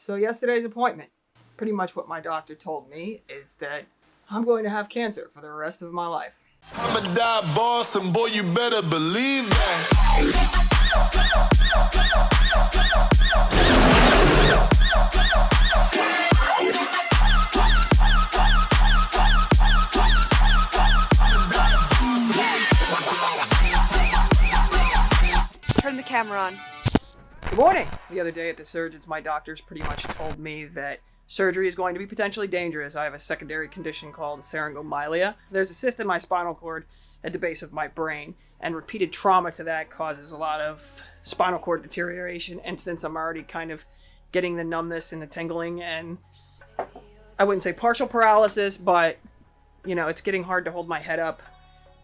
So yesterday's appointment, pretty much what my doctor told me is that I'm going to have cancer for the rest of my life. I'm a die boss, and boy, you better believe that. Turn the camera on. Good morning! The other day at the surgeon's, my doctors pretty much told me that surgery is going to be potentially dangerous. I have a secondary condition called syringomyelia. There's a cyst in my spinal cord at the base of my brain, and repeated trauma to that causes a lot of spinal cord deterioration. And since I'm already kind of getting the numbness and the tingling, and I wouldn't say partial paralysis, but you know, it's getting hard to hold my head up.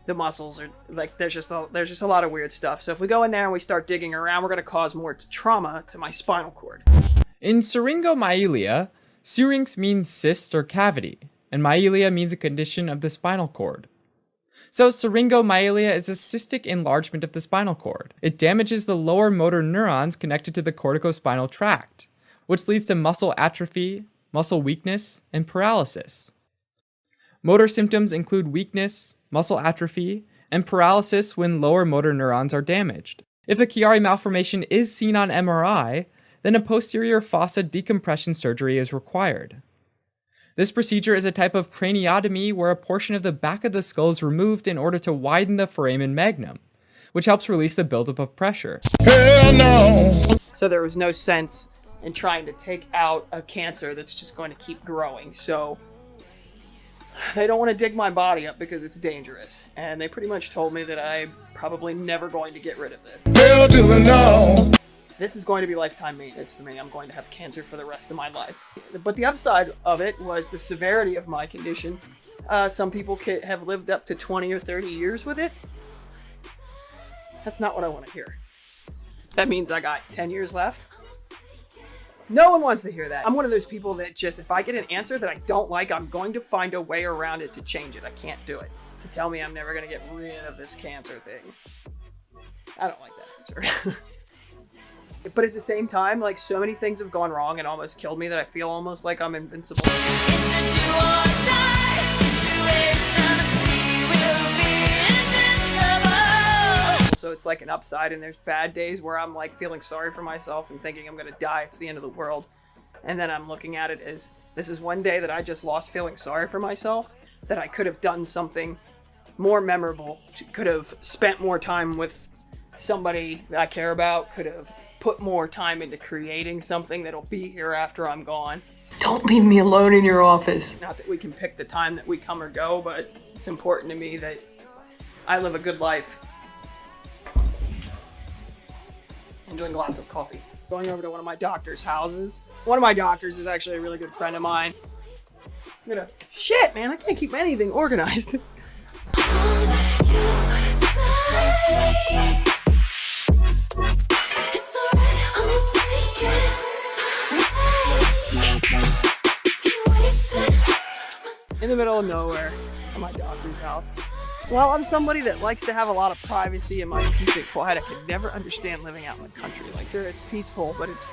The muscles are like, there's just a lot of weird stuff. So if we go in there and we start digging around, we're going to cause more trauma to my spinal cord. In syringomyelia, syrinx means cyst or cavity, and myelia means a condition of the spinal cord. So syringomyelia is a cystic enlargement of the spinal cord. It damages the lower motor neurons connected to the corticospinal tract, which leads to muscle atrophy, muscle weakness, and paralysis. Motor symptoms include weakness, muscle atrophy, and paralysis when lower motor neurons are damaged. If a Chiari malformation is seen on MRI, then a posterior fossa decompression surgery is required. This procedure is a type of craniotomy where a portion of the back of the skull is removed in order to widen the foramen magnum, which helps release the buildup of pressure. Hell no! So there was no sense in trying to take out a cancer that's just going to keep growing. So they don't want to dig my body up because it's dangerous. And they pretty much told me that I'm probably never going to get rid of this. Hell to the no! This is going to be lifetime maintenance for me. I'm going to have cancer for the rest of my life. But the upside of it was the severity of my condition. Some people have lived up to 20 or 30 years with it. That's not what I want to hear. That means I got 10 years left. No one wants to hear that. I'm one of those people that just, if I get an answer that I don't like, I'm going to find a way around it to change it. I can't do it. To tell me I'm never going to get rid of this cancer thing. I don't like that answer. But at the same time, like, so many things have gone wrong and almost killed me that I feel almost like I'm invincible. It's a do or die situation. We will be invincible. So it's like an upside, and there's bad days where I'm like feeling sorry for myself and thinking I'm gonna die, it's the end of the world. And then I'm looking at it as, this is one day that I just lost feeling sorry for myself, that I could have done something more memorable, could have spent more time with somebody that I care about, could have put more time into creating something that'll be here after I'm gone. Don't leave me alone in your office. Not that we can pick the time that we come or go, but it's important to me that I live a good life. I'm drinking lots of coffee. Going over to one of my doctor's houses. One of my doctors is actually a really good friend of mine. Shit, man, I can't keep anything organized. In the middle of nowhere, at my doctor's house. Well, I'm somebody that likes to have a lot of privacy and my peace and quiet. I could never understand living out in the country. Like, sure, it's peaceful, but it's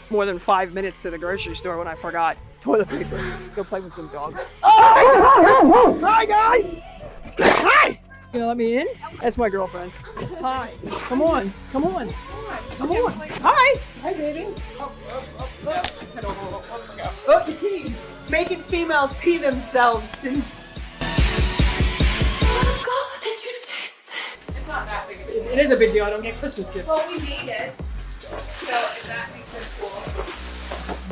more than 5 minutes to the grocery store when I forgot toilet paper. Let's go play with some dogs. Oh! Hi, guys! Hi! You gonna let me in? That's my girlfriend. Hi. Come on. Come on. Come on. Hi. Hi, baby. Oh, you pee. Making females pee themselves since... It's not that big of a deal. It is a big deal. I don't get Christmas gifts. Well, we made it, so if that makes it cool.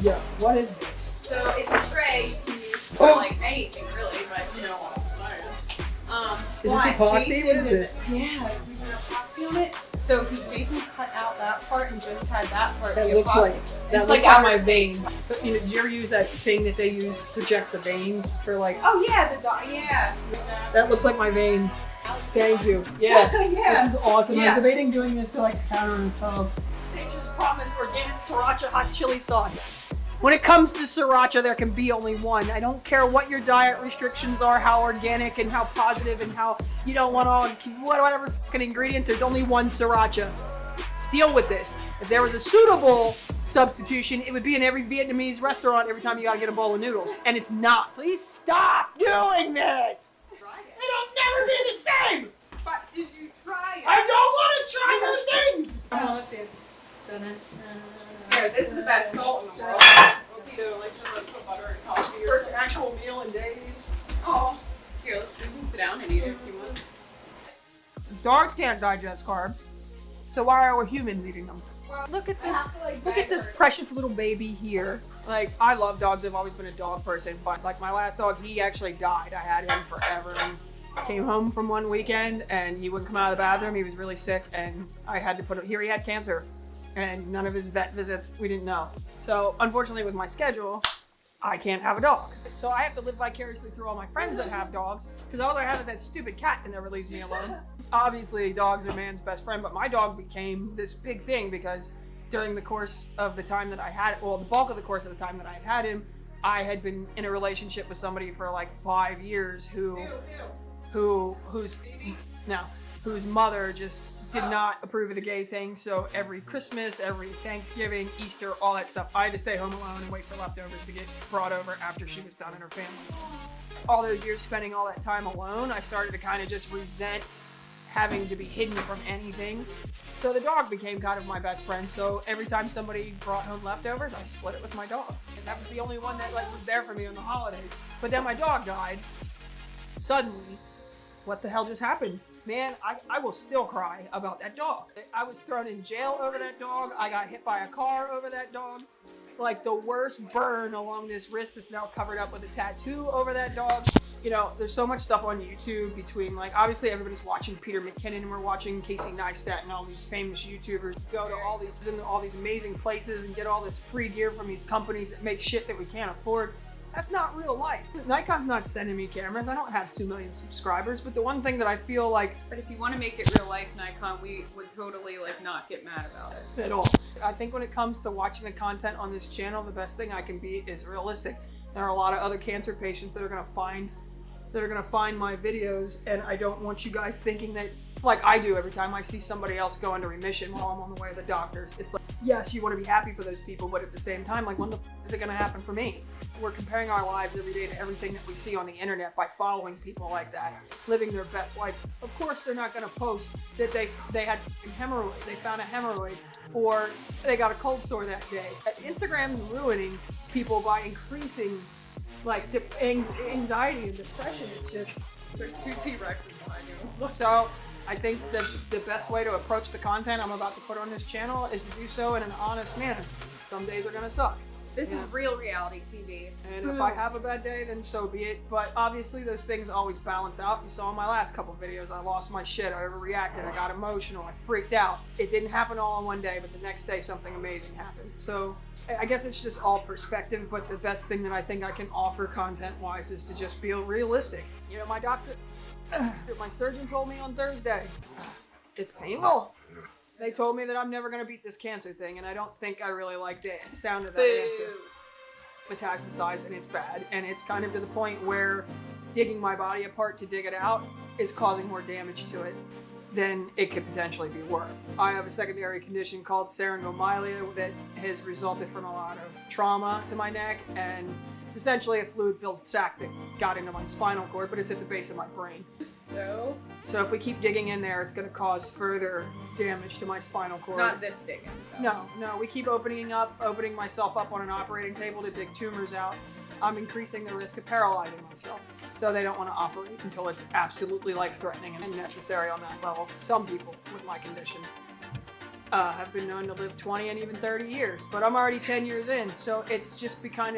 Yeah. What is this? So it's a tray you can use for like anything really, but you know what I'm Is this epoxy? What is this? Yeah, we did epoxy on it. So Jason cut out that part and just had that part. That be looks epoxy. like that It's looks like like my outer veins. space. But, you know, did you ever use that thing that they use to project the veins for like? Oh yeah, the dot. Yeah. That looks like my veins. Thank you. Yeah. Yeah. This is awesome. I Yeah. was debating doing this to like Tamron tub. Nature's Promise organic sriracha hot chili sauce. When it comes to sriracha, there can be only one. I don't care what your diet restrictions are, how organic and how positive and how you don't want all whatever fucking ingredients. There's only one sriracha. Deal with this. If there was a suitable substitution. It would be in every Vietnamese restaurant every time you gotta get a bowl of noodles. And it's not. Please stop doing this! It'll never be the same! But did you try it? I don't want to try new things! Come on, let's dance. Here, this is the best salt in the world. Like put butter and coffee. First actual meal in days. Oh, here, you can sit down and eat it if you want. Dogs can't digest carbs, so why are we humans eating them? Look at this! Look at this precious little baby here. Like, I love dogs. I've always been a dog person, but like my last dog, he actually died. I had him forever. And came home from one weekend and he wouldn't come out of the bathroom. He was really sick, and I had to put him here. He had cancer, and none of his vet visits, we didn't know. So unfortunately, with my schedule, I can't have a dog. So I have to live vicariously through all my friends that have dogs, because all I have is that stupid cat that never leaves me alone. Obviously, dogs are man's best friend, but my dog became this big thing because during the course of the time that I had, well, the bulk of the course of the time that I had had him, I had been in a relationship with somebody for like 5 years whose mother just did not approve of the gay thing. So every Christmas, every Thanksgiving, Easter, all that stuff, I had to stay home alone and wait for leftovers to get brought over after she was done in her family. All those years spending all that time alone, I started to kind of just resent having to be hidden from anything. So the dog became kind of my best friend. So every time somebody brought home leftovers, I split it with my dog. And that was the only one that like was there for me on the holidays. But then my dog died. Suddenly, what the hell just happened? Man, I will still cry about that dog. I was thrown in jail over that dog. I got hit by a car over that dog. Like the worst burn along this wrist that's now covered up with a tattoo over that dog. You know, there's so much stuff on YouTube between, like, obviously everybody's watching Peter McKinnon and we're watching Casey Neistat and all these famous YouTubers go to all these amazing places and get all this free gear from these companies that make shit that we can't afford. That's not real life. Nikon's not sending me cameras. I don't have 2 million subscribers, but the one thing that I feel like, But if you want to make it real life, Nikon, we would totally like not get mad about it. at all. I think when it comes to watching the content on this channel, the best thing I can be is realistic. There are a lot of other cancer patients that are gonna find my videos, and I don't want you guys thinking that, like I do every time I see somebody else go into remission while I'm on the way to the doctors. It's like, yes, you want to be happy for those people, but at the same time, like, when the f is it gonna happen for me? We're comparing our lives every day to everything that we see on the internet by following people like that, living their best life. Of course, they're not going to post that they had hemorrhoid, they found a hemorrhoid, or they got a cold sore that day. Instagram's ruining people by increasing like anxiety and depression. It's just, There's 2 T-Rexes behind you. so I think that the best way to approach the content I'm about to put on this channel is to do so in an honest manner. Some days are going to suck. This is real reality TV. And if I have a bad day, then so be it. But obviously those things always balance out. You saw in my last couple videos, I lost my shit, I overreacted, I got emotional, I freaked out. It didn't happen all in one day, but the next day something amazing happened. So I guess it's just all perspective, but the best thing that I think I can offer content-wise is to just be realistic. You know, my surgeon told me on Thursday, it's painful. They told me that I'm never going to beat this cancer thing, and I don't think I really like the sound of that answer. Metastasized, and it's bad, and it's kind of to the point where digging my body apart to dig it out is causing more damage to it than it could potentially be worth. I have a secondary condition called syringomyelia that has resulted from a lot of trauma to my neck, and it's essentially a fluid-filled sac that got into my spinal cord, but it's at the base of my brain. So if we keep digging in there, it's going to cause further damage to my spinal cord. Not this digging. No, we keep opening myself up on an operating table to dig tumors out. I'm increasing the risk of paralyzing myself. So they don't want to operate until it's absolutely life-threatening and necessary on that level. Some people with my condition have been known to live 20 and even 30 years, but I'm already 10 years in, so it's just become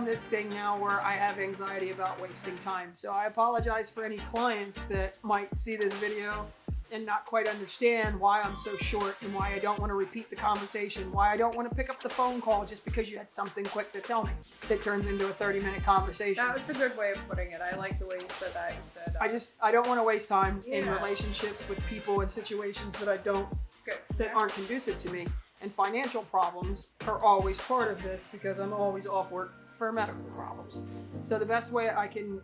this thing now where I have anxiety about wasting time. So I apologize for any clients that might see this video and not quite understand why I'm so short and why I don't want to repeat the conversation, why I don't want to pick up the phone call just because you had something quick to tell me that turns into a 30-minute conversation. That's a good way of putting it. I like the way you said that. You said I don't want to waste time in relationships with people and situations that aren't conducive to me. And financial problems are always part of this because I'm always off work for medical problems. So the best way I can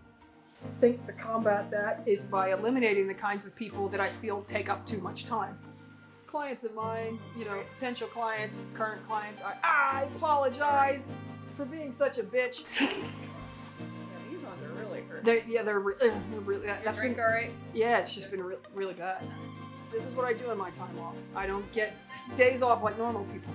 think to combat that is by eliminating the kinds of people that I feel take up too much time. clients of mine, you know, potential clients, current clients, I apologize for being such a bitch. Yeah, these ones are really hurt. They're really. That's been Drink alright? Yeah, it's just been really bad. This is what I do in my time off. I don't get days off like normal people.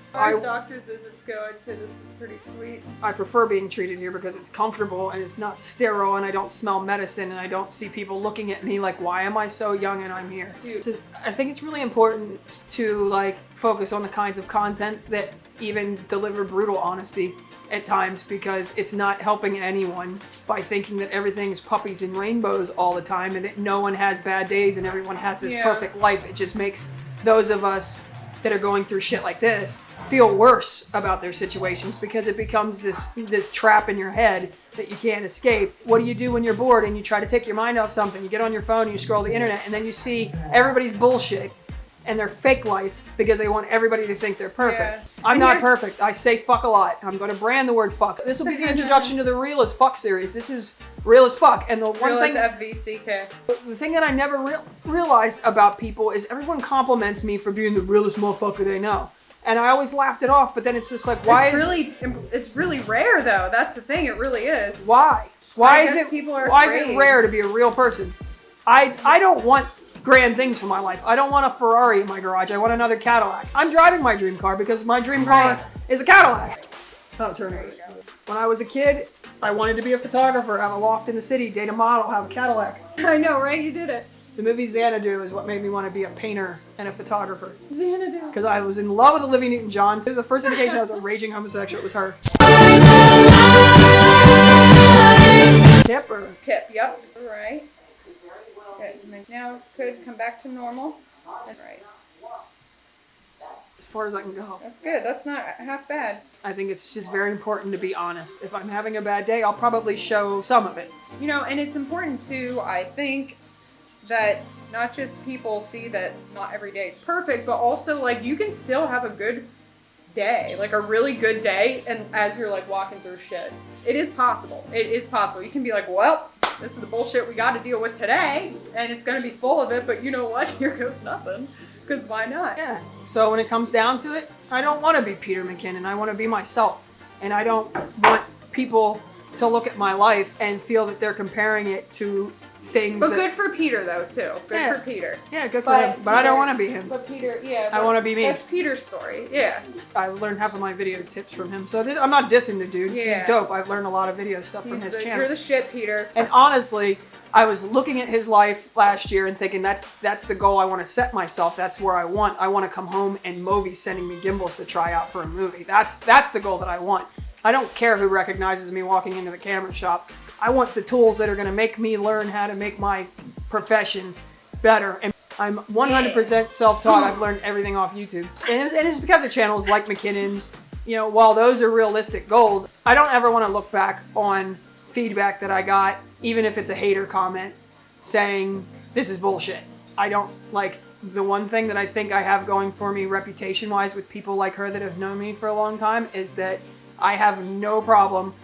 As far as doctor's visits go, I'd say this is pretty sweet. I prefer being treated here because it's comfortable and it's not sterile and I don't smell medicine and I don't see people looking at me like, why am I so young and I'm here? Dude. So I think it's really important to like focus on the kinds of content that even deliver brutal honesty at times, because it's not helping anyone by thinking that everything's puppies and rainbows all the time and that no one has bad days and everyone has this perfect life. It just makes those of us that are going through shit like this feel worse about their situations, because it becomes this trap in your head that you can't escape. What do you do when you're bored and you try to take your mind off something? You get on your phone and you scroll the internet and then you see everybody's bullshit and their fake life because they want everybody to think they're perfect. Yeah. I'm not perfect. I say fuck a lot. I'm going to brand the word fuck. This will be the introduction to the Real as Fuck series. This is Real as Fuck. And the one Real thing, as FVCK. the thing that I never realized about people is everyone compliments me for being the realest motherfucker they know. And I always laughed it off, but then it's just like, why It's really rare though. That's the thing. It really is. why is it rare to be a real person? I don't want grand things for my life. I don't want a Ferrari in my garage. I want another Cadillac. I'm driving my dream car because my dream car is a Cadillac. Oh, turn it. When I was a kid, I wanted to be a photographer, have a loft in the city, date a model, have a Cadillac. I know, right? You did it. The movie Xanadu is what made me want to be a painter and a photographer. Xanadu. Because I was in love with Olivia Newton-John. So it was the first indication I was a raging homosexual. It was her. Tip or? Tip, yep. Right. Good. Now could come back to normal. That's right. As far as I can go. That's good. That's not half bad. I think it's just very important to be honest. If I'm having a bad day, I'll probably show some of it. You know, and it's important too, I think, that not just people see that not every day is perfect, but also like you can still have a good day, like a really good day, and as you're like walking through shit. It is possible. It is possible. You can be like, well, this is the bullshit we got to deal with today, and it's going to be full of it, but you know what? Here goes nothing, because why not? Yeah. So when it comes down to it, I don't want to be Peter McKinnon. I want to be myself. And I don't want people to look at my life and feel that they're comparing it to things But good for Peter, though, too. Good for Peter. Yeah, good for him. But I don't want to be him. But Peter, yeah. I want to be me. That's Peter's story, yeah. I learned half of my video tips from him. So I'm not dissing the dude. Yeah. He's dope. I've learned a lot of video stuff from his channel. You're the shit, Peter. And honestly, I was looking at his life last year and thinking that's the goal I want to set myself. That's where I want to come home and Movi's sending me gimbals to try out for a movie. That's the goal that I want. I don't care who recognizes me walking into the camera shop. I want the tools that are going to make me learn how to make my profession better. And I'm 100% self-taught. I've learned everything off YouTube. And it's because of channels like McKinnon's. You know, while those are realistic goals, I don't ever want to look back on feedback that I got, even if it's a hater comment saying this is bullshit. I don't like the one thing that I think I have going for me reputation-wise with people like her that have known me for a long time is that I have no problem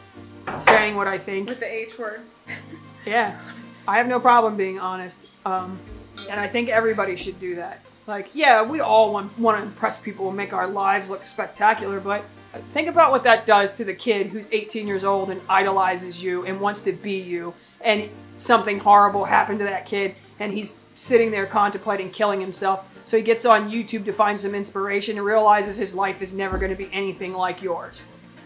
saying what I think. With the H word. Yeah. I have no problem being honest. And I think everybody should do that. Like, yeah, we all want to impress people and make our lives look spectacular, but think about what that does to the kid who's 18 years old and idolizes you and wants to be you, and something horrible happened to that kid and he's sitting there contemplating killing himself. So he gets on YouTube to find some inspiration and realizes his life is never going to be anything like yours.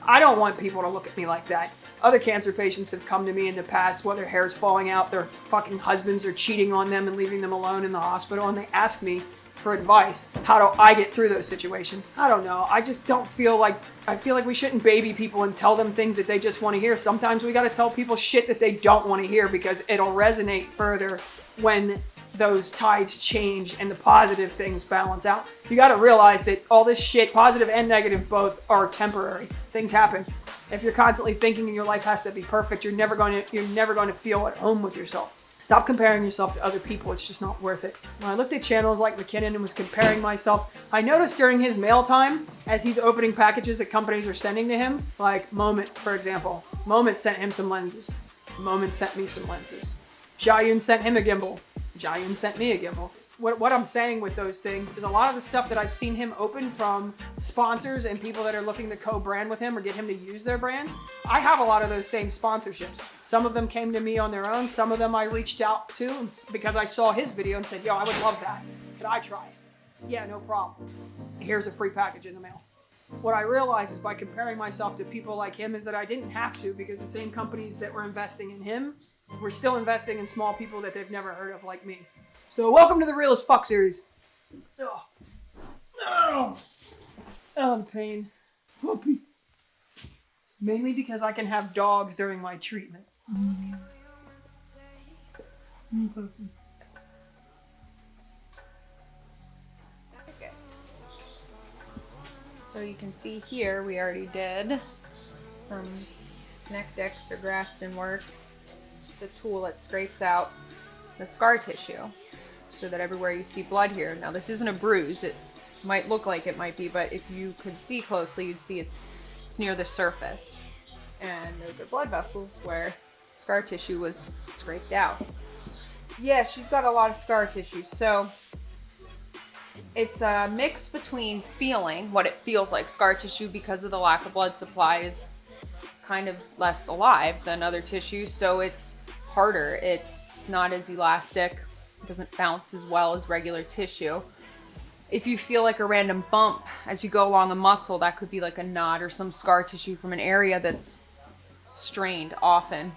I don't want people to look at me like that. Other cancer patients have come to me in the past while their hair's falling out, their fucking husbands are cheating on them and leaving them alone in the hospital, and they ask me for advice. How do I get through those situations? I don't know. I just don't feel like, I feel like we shouldn't baby people and tell them things that they just want to hear. Sometimes we got to tell people shit that they don't want to hear because it'll resonate further when those tides change and the positive things balance out. You got to realize that all this shit, positive and negative both, are temporary. Things happen. If you're constantly thinking your life has to be perfect, you're never going to feel at home with yourself. Stop comparing yourself to other people. It's just not worth it. When I looked at channels like McKinnon and was comparing myself, I noticed during his mail time, as he's opening packages that companies are sending to him, like Moment, for example. Moment sent him some lenses. Moment sent me some lenses. Jayun sent him a gimbal. Giant sent me a gimbal. What I'm saying with those things is a lot of the stuff that I've seen him open from sponsors and people that are looking to co-brand with him or get him to use their brand, I have a lot of those same sponsorships. Some of them came to me on their own. Some of them I reached out to because I saw his video and said, yo, I would love that. Could I try it? Yeah, no problem. Here's a free package in the mail. What I realized is by comparing myself to people like him is that I didn't have to, because the same companies that were investing in him were still investing in small people that they've never heard of like me. So welcome to the Real as Fuck series. Oh, the pain. Puppy. Mainly because I can have dogs during my treatment. Okay. So you can see here we already did some neck decks or Graston work. It's a tool that scrapes out the scar tissue so that everywhere you see blood here. Now this isn't a bruise. It might look like it might be, but if you could see closely, you'd see it's near the surface. And those are blood vessels where scar tissue was scraped out. Yeah, she's got a lot of scar tissue. So it's a mix between feeling what it feels like. Scar tissue, because of the lack of blood supply, is kind of less alive than other tissues, so it's harder. It's not as elastic. It doesn't bounce as well as regular tissue. If you feel like a random bump as you go along a muscle, that could be like a knot or some scar tissue from an area that's strained often,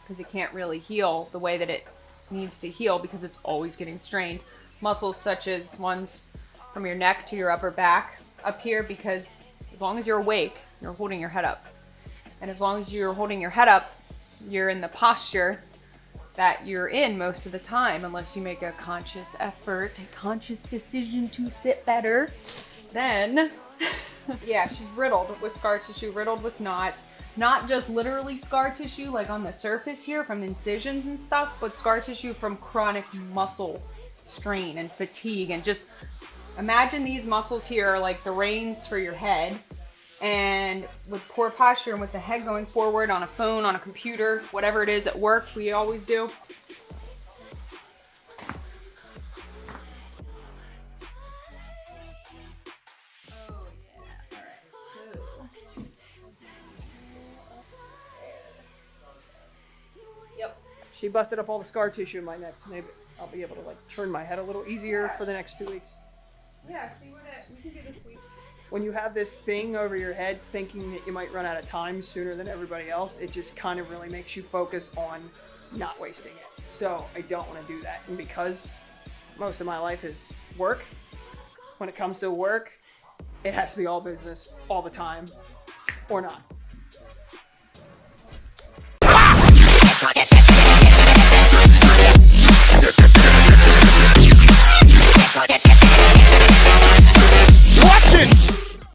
because it can't really heal the way that it needs to heal because it's always getting strained. Muscles such as ones from your neck to your upper back up here, because as long as you're awake, you're holding your head up. And as long as you're holding your head up, you're in the posture that you're in most of the time, unless you make a conscious effort, a conscious decision to sit better. Then, yeah, she's riddled with scar tissue, riddled with knots. Not just literally scar tissue like on the surface here from incisions and stuff, but scar tissue from chronic muscle strain and fatigue. And just imagine these muscles here are like the reins for your head. And with poor posture and with the head going forward on a phone, on a computer, whatever it is at work, we always do. Yep. She busted up all the scar tissue in my neck. Maybe I'll be able to like turn my head a little easier for the next 2 weeks. Yeah, see what we can do this week. When you have this thing over your head thinking that you might run out of time sooner than everybody else, it just kind of really makes you focus on not wasting it. So I don't want to do that. And because most of my life is work, when it comes to work, it has to be all business all the time or not.